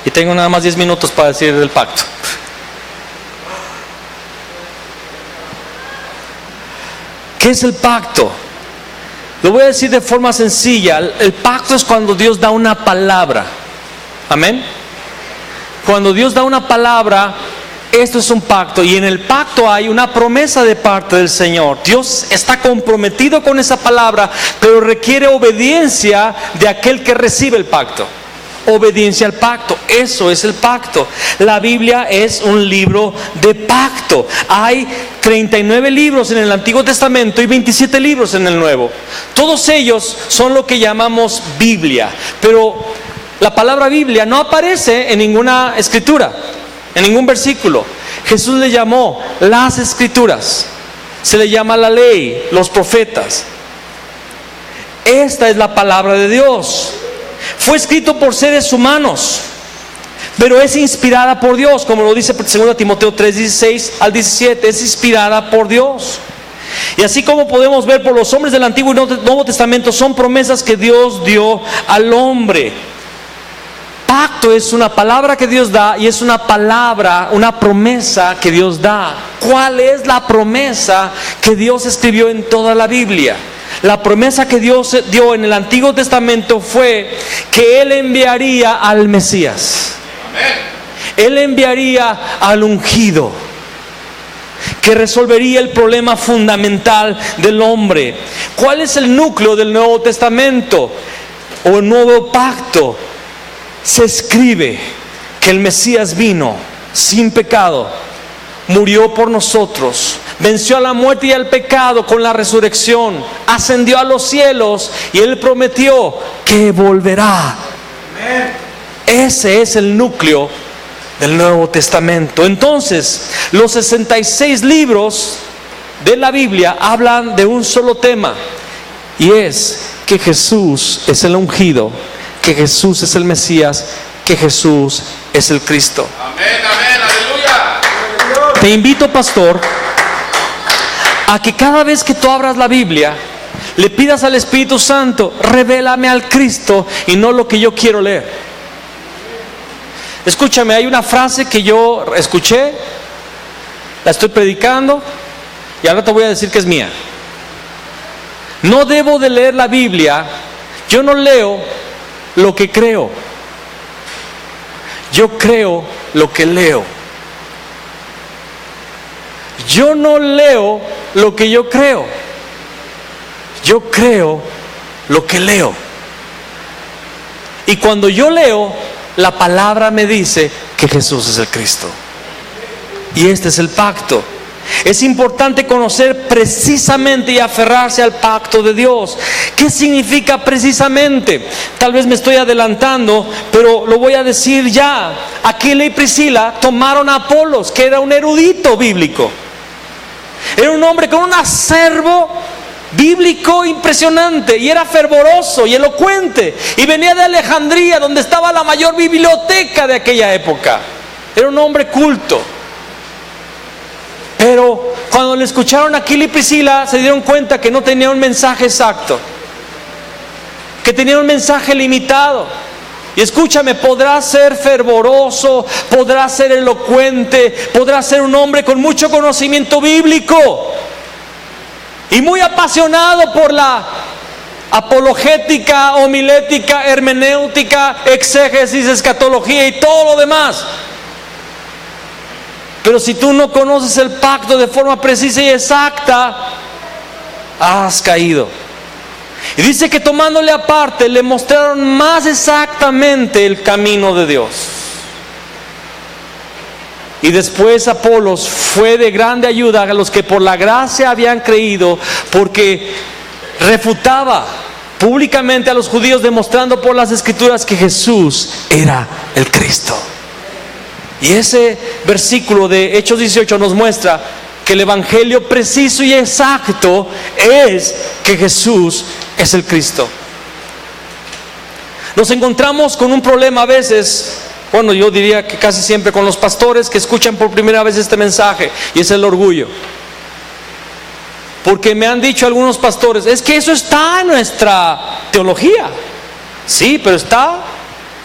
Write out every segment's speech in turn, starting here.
Y tengo nada más 10 minutos para decir del pacto. ¿Qué es el pacto? Lo voy a decir de forma sencilla. El pacto es cuando Dios da una palabra. Amén. Cuando Dios da una palabra, esto es un pacto. Y en el pacto hay una promesa de parte del Señor. Dios está comprometido con esa palabra, pero requiere obediencia de aquel que recibe el pacto. Obediencia al pacto, eso es el pacto. La Biblia es un libro de pacto. Hay 39 libros en el Antiguo Testamento y 27 libros en el Nuevo. Todos ellos son lo que llamamos Biblia, pero la palabra Biblia no aparece en ninguna escritura, en ningún versículo. Jesús le llamó las escrituras, se le llama la ley, los profetas. Esta es la palabra de Dios. Fue escrito por seres humanos, pero es inspirada por Dios, como lo dice 2 Timoteo 3:16 al 17, es inspirada por Dios. Y así como podemos ver por los hombres del Antiguo y Nuevo Testamento, son promesas que Dios dio al hombre. Pacto es una palabra que Dios da y es una palabra, una promesa que Dios da. ¿Cuál es la promesa que Dios escribió en toda la Biblia? La promesa que Dios dio en el Antiguo Testamento fue que Él enviaría al Mesías. Él enviaría al ungido, que resolvería el problema fundamental del hombre. ¿Cuál es el núcleo del Nuevo Testamento o el Nuevo Pacto? Se escribe que el Mesías vino sin pecado, murió por nosotros, venció a la muerte y al pecado con la resurrección, ascendió a los cielos y Él prometió que volverá. Ese es el núcleo del Nuevo Testamento. Entonces, los 66 libros de la Biblia hablan de un solo tema, y es que Jesús es el ungido, que Jesús es el Mesías, que Jesús es el Cristo. Amén, amén, aleluya. Te invito, pastor, a que cada vez que tú abras la Biblia, le pidas al Espíritu Santo: revélame al Cristo y no lo que yo quiero leer. Escúchame, hay una frase que yo escuché, la estoy predicando y ahora te voy a decir que es mía. No debo de leer la Biblia, yo no leo lo que creo, yo creo lo que leo. Yo no leo lo que yo creo, yo creo lo que leo. Y cuando yo leo, la palabra me dice que Jesús es el Cristo. Y este es el pacto. Es importante conocer precisamente y aferrarse al pacto de Dios. ¿Qué significa precisamente? Tal vez me estoy adelantando, pero lo voy a decir ya. Aquila y Priscila tomaron a Apolos, que era un erudito bíblico. Era un hombre con un acervo bíblico impresionante, y era fervoroso y elocuente, y venía de Alejandría, donde estaba la mayor biblioteca de aquella época. Era un hombre culto. Pero cuando le escucharon a Aquila y Priscila, se dieron cuenta que no tenía un mensaje exacto, que tenía un mensaje limitado. Y escúchame, podrás ser fervoroso, podrás ser elocuente, podrás ser un hombre con mucho conocimiento bíblico y muy apasionado por la apologética, homilética, hermenéutica, exégesis, escatología y todo lo demás. Pero si tú no conoces el pacto de forma precisa y exacta, has caído. Y dice que tomándole aparte, le mostraron más exactamente el camino de Dios. Y después Apolos fue de grande ayuda a los que por la gracia habían creído, porque refutaba públicamente a los judíos, demostrando por las Escrituras que Jesús era el Cristo. Y ese versículo de Hechos 18 nos muestra que el evangelio preciso y exacto es que Jesús es el Cristo. Nos encontramos con un problema a veces, bueno, yo diría que casi siempre, con los pastores que escuchan por primera vez este mensaje, y es el orgullo. Porque me han dicho algunos pastores: es que eso está en nuestra teología. Sí, pero está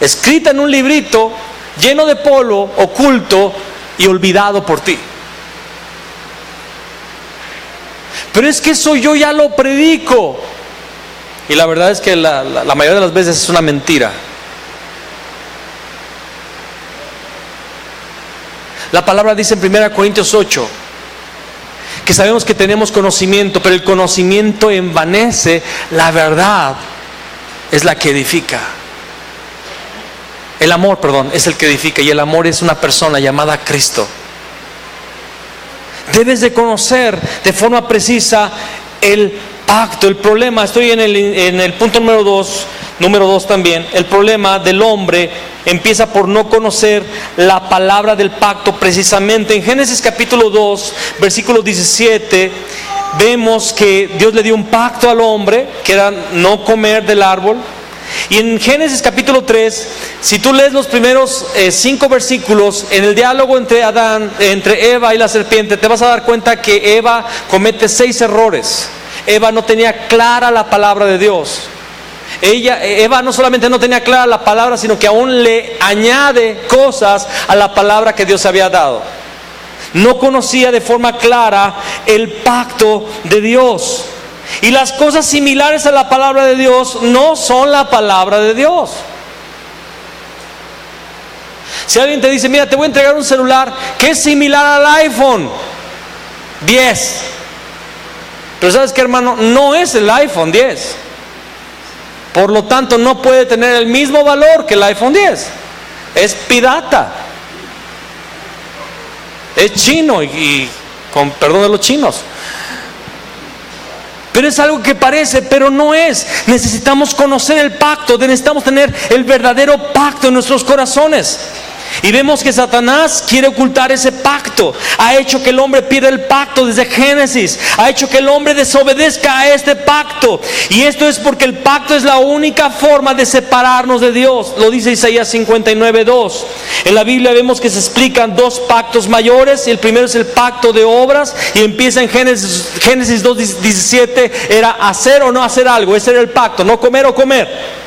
escrita en un librito lleno de polvo, oculto y olvidado por ti. Pero es que eso yo ya lo predico. Y la verdad es que la mayoría de las veces es una mentira. La palabra dice en 1 Corintios 8 que sabemos que tenemos conocimiento, pero el conocimiento envanece, la verdad es la que edifica. El amor, es el que edifica, y el amor es una persona llamada Cristo. Debes de conocer de forma precisa el pacto. El problema, estoy en el punto número 2 también. El problema del hombre empieza por no conocer la palabra del pacto. Precisamente en Génesis capítulo 2, versículo 17, vemos que Dios le dio un pacto al hombre, que era no comer del árbol. Y en Génesis capítulo 3, si tú lees los primeros 5 versículos, en el diálogo entre Eva y la serpiente, te vas a dar cuenta que Eva comete 6 errores. Eva no tenía clara la palabra de Dios. Eva no solamente no tenía clara la palabra, sino que aún le añade cosas a la palabra que Dios había dado. No conocía de forma clara el pacto de Dios. Y las cosas similares a la palabra de Dios no son la palabra de Dios. Si alguien te dice, mira, te voy a entregar un celular que es similar al iPhone 10. Pero ¿sabes qué, hermano? No es el iPhone 10. Por lo tanto, no puede tener el mismo valor que el iPhone 10. Es pirata. Es chino y con perdón de los chinos. Pero es algo que parece, pero no es. Necesitamos conocer el pacto, necesitamos tener el verdadero pacto en nuestros corazones. Y vemos que Satanás quiere ocultar ese pacto. Ha hecho que el hombre pierda el pacto desde Génesis. Ha hecho que el hombre desobedezca a este pacto. Y esto es porque el pacto es la única forma de separarnos de Dios. Lo dice Isaías 59:2. En la Biblia vemos que se explican 2 pactos mayores. El primero es el pacto de obras. Y empieza en Génesis 2:17. Era hacer o no hacer algo. Ese era el pacto. No comer o comer.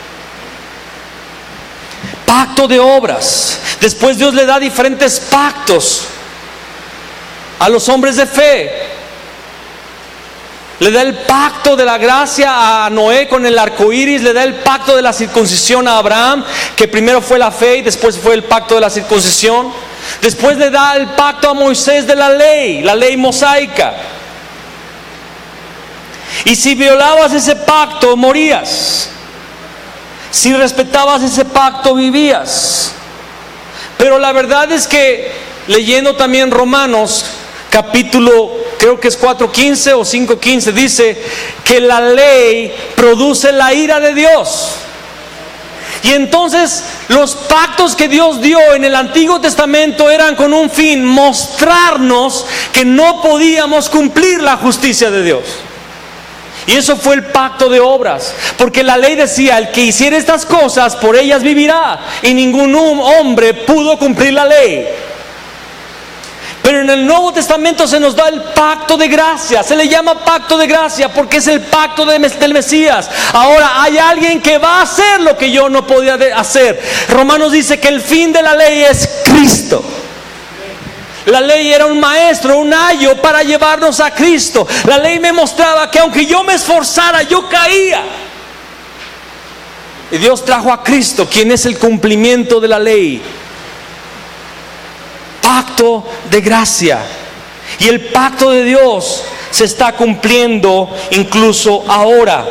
Pacto de obras. Después Dios le da diferentes pactos a los hombres de fe. Le da el pacto de la gracia a Noé con el arco iris. Le da el pacto de la circuncisión a Abraham, que primero fue la fe y después fue el pacto de la circuncisión. Después le da el pacto a Moisés de la ley mosaica. Y si violabas ese pacto, morías. Si respetabas ese pacto, vivías. Pero la verdad es que leyendo también Romanos capítulo, creo que es 4:15 o 5:15, dice que la ley produce la ira de Dios. Y entonces los pactos que Dios dio en el Antiguo Testamento eran con un fin: mostrarnos que no podíamos cumplir la justicia de Dios. Y eso fue el pacto de obras, porque la ley decía: el que hiciera estas cosas, por ellas vivirá. Y ningún hombre pudo cumplir la ley. Pero en el Nuevo Testamento se nos da el pacto de gracia. Se le llama pacto de gracia porque es el pacto del Mesías. Ahora hay alguien que va a hacer lo que yo no podía hacer. Romanos dice que el fin de la ley es Cristo. La ley era un maestro, un ayo para llevarnos a Cristo. La ley me mostraba que aunque yo me esforzara, yo caía. Y Dios trajo a Cristo, quien es el cumplimiento de la ley. Pacto de gracia. Y el pacto de Dios se está cumpliendo incluso ahora.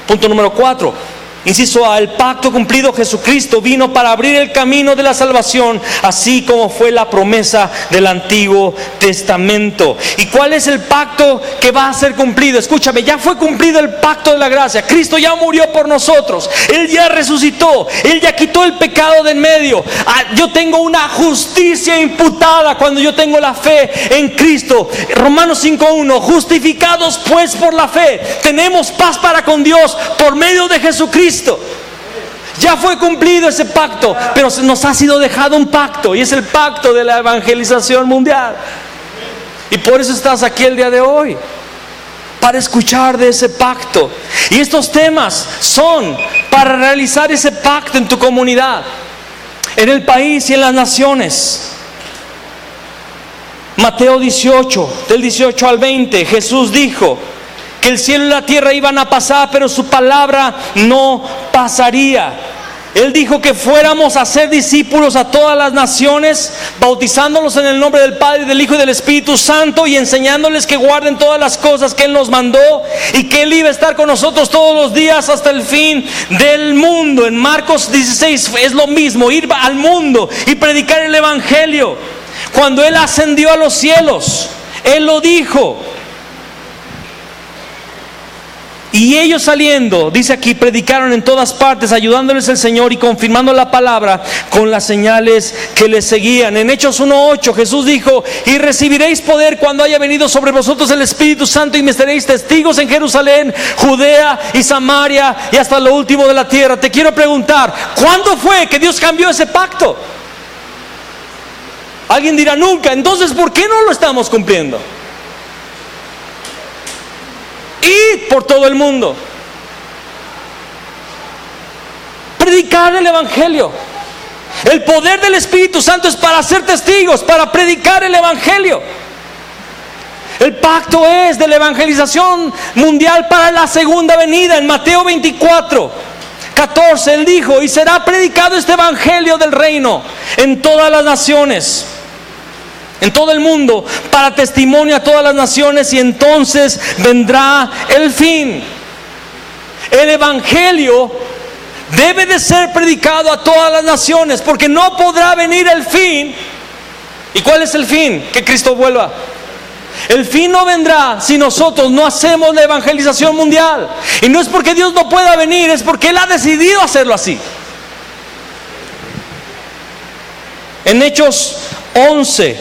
Punto número 4. Inciso A: el pacto cumplido. Jesucristo vino para abrir el camino de la salvación, así como fue la promesa del Antiguo Testamento. ¿Y cuál es el pacto que va a ser cumplido? Escúchame, ya fue cumplido el pacto de la gracia. Cristo ya murió por nosotros. Él ya resucitó. Él ya quitó el pecado de en medio. Yo tengo una justicia imputada cuando yo tengo la fe en Cristo. Romanos 5:1: justificados pues por la fe, tenemos paz para con Dios por medio de Jesucristo. Ya fue cumplido ese pacto, pero nos ha sido dejado un pacto, y es el pacto de la evangelización mundial. Y por eso estás aquí el día de hoy, para escuchar de ese pacto. Y estos temas son para realizar ese pacto en tu comunidad. en el país y en las naciones. Mateo 18, del 18 al 20, Jesús dijo que el cielo y la tierra iban a pasar, pero su palabra no pasaría. Él dijo que fuéramos a ser discípulos a todas las naciones, bautizándolos en el nombre del Padre, del Hijo y del Espíritu Santo, y enseñándoles que guarden todas las cosas que Él nos mandó, y que Él iba a estar con nosotros todos los días hasta el fin del mundo. En Marcos 16 es lo mismo, ir al mundo y predicar el Evangelio. Cuando Él ascendió a los cielos, Él lo dijo. Y ellos saliendo, dice aquí, predicaron en todas partes, ayudándoles el Señor y confirmando la palabra con las señales que les seguían. En Hechos 1:8 Jesús dijo: y recibiréis poder cuando haya venido sobre vosotros el Espíritu Santo, y me seréis testigos en Jerusalén, Judea y Samaria y hasta lo último de la tierra. Te quiero preguntar, ¿cuándo fue que Dios cambió ese pacto? Alguien dirá nunca. Entonces, ¿por qué no lo estamos cumpliendo? Id por todo el mundo, predicar el Evangelio. El poder del Espíritu Santo es para ser testigos, para predicar el Evangelio. El pacto es de la evangelización mundial para la segunda venida. En Mateo 24:14 Él dijo: y será predicado este Evangelio del reino en todas las naciones, en todo el mundo, para testimonio a todas las naciones, y entonces vendrá el fin. El Evangelio debe de ser predicado a todas las naciones, porque no podrá venir el fin. ¿Y cuál es el fin? Que Cristo vuelva. El fin no vendrá si nosotros no hacemos la evangelización mundial. Y no es porque Dios no pueda venir, es porque Él ha decidido hacerlo así. En Hechos 11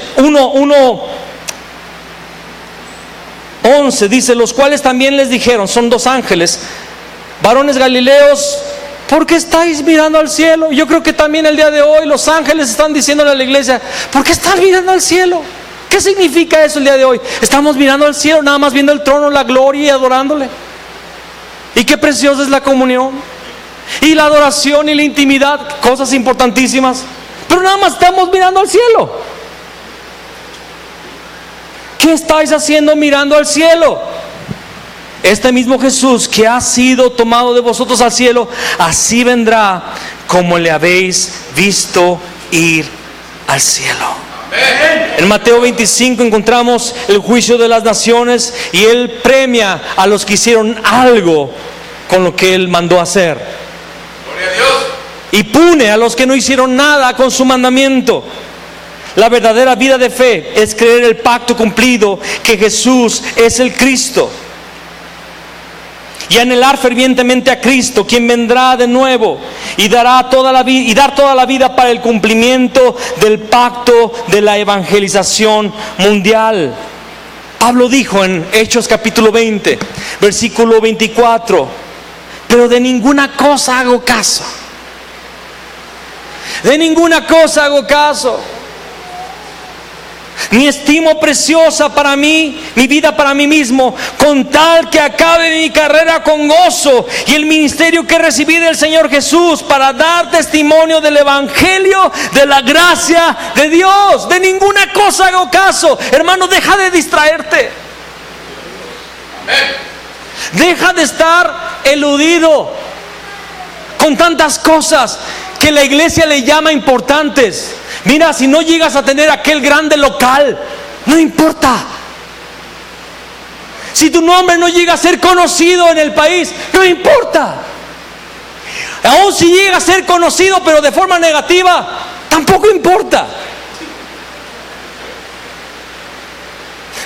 dice: los cuales también les dijeron, son dos ángeles, varones galileos, ¿por qué estáis mirando al cielo? Yo creo que también el día de hoy los ángeles están diciéndole a la iglesia: ¿por qué están mirando al cielo? ¿Qué significa eso el día de hoy? Estamos mirando al cielo, nada más viendo el trono, la gloria y adorándole. Y qué preciosa es la comunión y la adoración y la intimidad, cosas importantísimas. Pero nada más estamos mirando al cielo. ¿Qué estáis haciendo mirando al cielo? Este mismo Jesús que ha sido tomado de vosotros al cielo, así vendrá como le habéis visto ir al cielo. En Mateo 25 encontramos el juicio de las naciones, y Él premia a los que hicieron algo con lo que Él mandó hacer. Gloria a Dios. Y pune a los que no hicieron nada con su mandamiento. La verdadera vida de fe es creer el pacto cumplido, que Jesús es el Cristo, y anhelar fervientemente a Cristo, quien vendrá de nuevo y dar toda la vida para el cumplimiento del pacto de la evangelización mundial. Pablo dijo en Hechos capítulo 20, versículo 24: pero de ninguna cosa hago caso. De ninguna cosa hago caso, ni estimo preciosa para mí mi vida para mí mismo, con tal que acabe mi carrera con gozo y el ministerio que recibí del Señor Jesús, para dar testimonio del Evangelio de la gracia de Dios. De ninguna cosa hago caso. Hermano, deja de distraerte. Deja de estar eludido con tantas cosas que la iglesia le llama importantes. Mira, si no llegas a tener aquel grande local, no importa. Si tu nombre no llega a ser conocido en el país, no importa. Aún si llega a ser conocido pero de forma negativa, tampoco importa.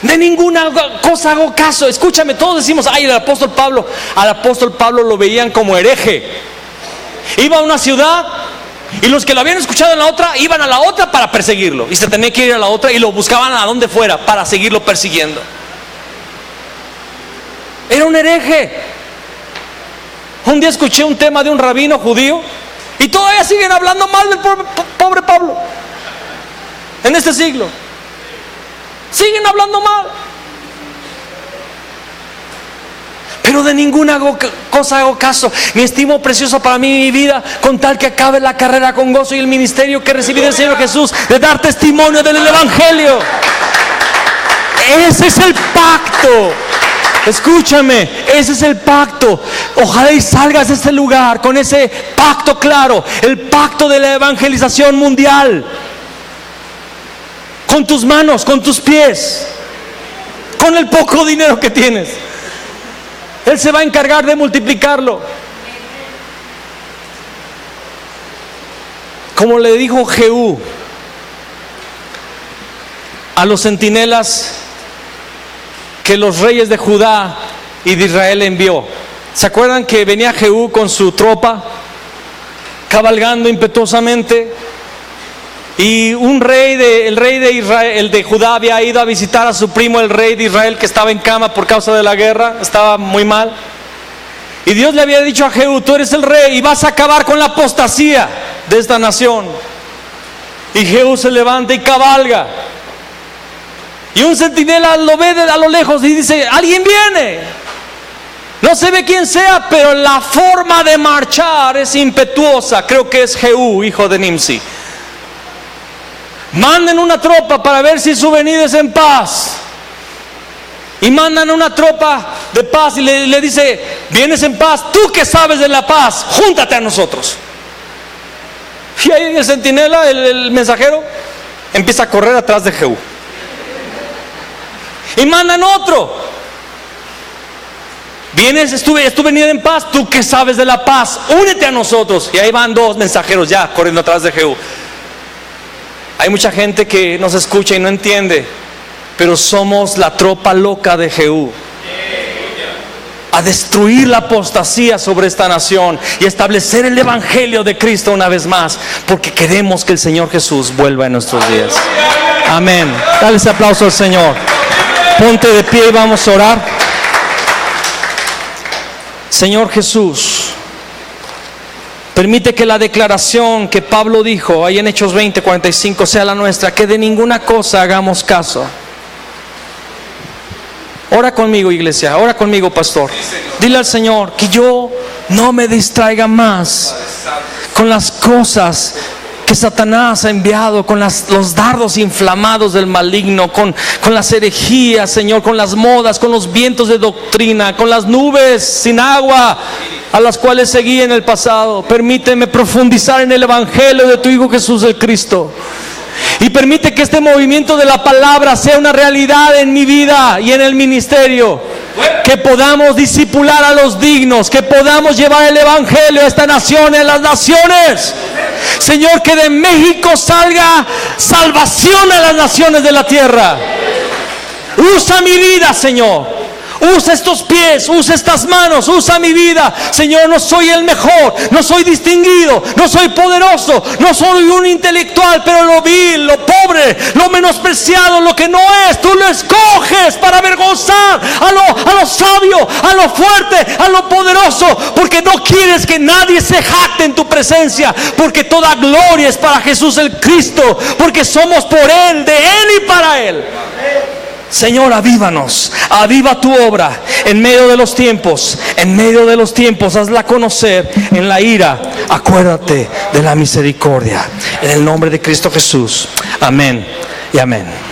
De ninguna cosa hago caso. Escúchame, todos decimos: ay, al apóstol Pablo lo veían como hereje. Iba a una ciudad y los que lo habían escuchado en la otra iban a la otra para perseguirlo, y se tenía que ir a la otra y lo buscaban a donde fuera para seguirlo persiguiendo. Era un hereje. Un día escuché un tema de un rabino judío y todavía siguen hablando mal del pobre Pablo en este siglo. Siguen hablando mal. Pero de ninguna cosa hago caso, ni estimo precioso para mí mi vida, con tal que acabe la carrera con gozo y el ministerio que recibí del Señor Jesús, de dar testimonio del Evangelio. Ese es el pacto. Escúchame, ese es el pacto. Ojalá y salgas de este lugar con ese pacto claro, el pacto de la evangelización mundial. Con tus manos, con tus pies, con el poco dinero que tienes. Él se va a encargar de multiplicarlo. Como le dijo Jehú a los centinelas que los reyes de Judá y de Israel envió. ¿Se acuerdan que venía Jehú con su tropa cabalgando impetuosamente? Y el rey de Israel, el de Judá, había ido a visitar a su primo, el rey de Israel, que estaba en cama por causa de la guerra, estaba muy mal. Y Dios le había dicho a Jehú: tú eres el rey y vas a acabar con la apostasía de esta nación. Y Jehú se levanta y cabalga. Y un centinela lo ve a lo lejos y dice: alguien viene. No se ve quién sea, pero la forma de marchar es impetuosa. Creo que es Jehú, hijo de Nimsi. Manden una tropa para ver si su venida es en paz. Y mandan una tropa de paz y le dice: vienes en paz, tú que sabes de la paz, júntate a nosotros. Y ahí el centinela, el mensajero, empieza a correr atrás de Jehú. Y mandan otro: vienes, es tu venida en paz, tú que sabes de la paz, únete a nosotros. Y ahí van dos mensajeros ya corriendo atrás de Jehú. Hay mucha gente que nos escucha y no entiende, pero somos la tropa loca de Jehú, a destruir la apostasía sobre esta nación y establecer el Evangelio de Cristo una vez más, porque queremos que el Señor Jesús vuelva en nuestros días. Amén. Dale ese aplauso al Señor. Ponte de pie y vamos a orar. Señor Jesús, permite que la declaración que Pablo dijo ahí en Hechos 20:45 sea la nuestra, que de ninguna cosa hagamos caso. Ora conmigo, iglesia, ora conmigo, pastor. Dile al Señor que yo no me distraiga más con las cosas que Satanás ha enviado, con los dardos inflamados del maligno, con las herejías, Señor, con las modas, con los vientos de doctrina, con las nubes sin agua a las cuales seguí en el pasado. Permíteme profundizar en el Evangelio de tu Hijo Jesús el Cristo. Y permite que este movimiento de la palabra sea una realidad en mi vida y en el ministerio. Que podamos discipular a los dignos, que podamos llevar el Evangelio a esta nación y a las naciones. Señor, que de México salga salvación a las naciones de la tierra. Usa mi vida, Señor. Usa estos pies, usa estas manos, usa mi vida. Señor, no soy el mejor, no soy distinguido, no soy poderoso, no soy un intelectual, pero lo vil, lo pobre, lo menospreciado, lo que no es, tú lo escoges para avergonzar a lo sabio, a lo fuerte, a lo poderoso, porque no quieres que nadie se jacte en tu presencia, porque toda gloria es para Jesús el Cristo, porque somos por Él, de Él y para Él. Señor, avívanos, aviva tu obra en medio de los tiempos, hazla conocer en la ira, acuérdate de la misericordia, en el nombre de Cristo Jesús, amén y amén.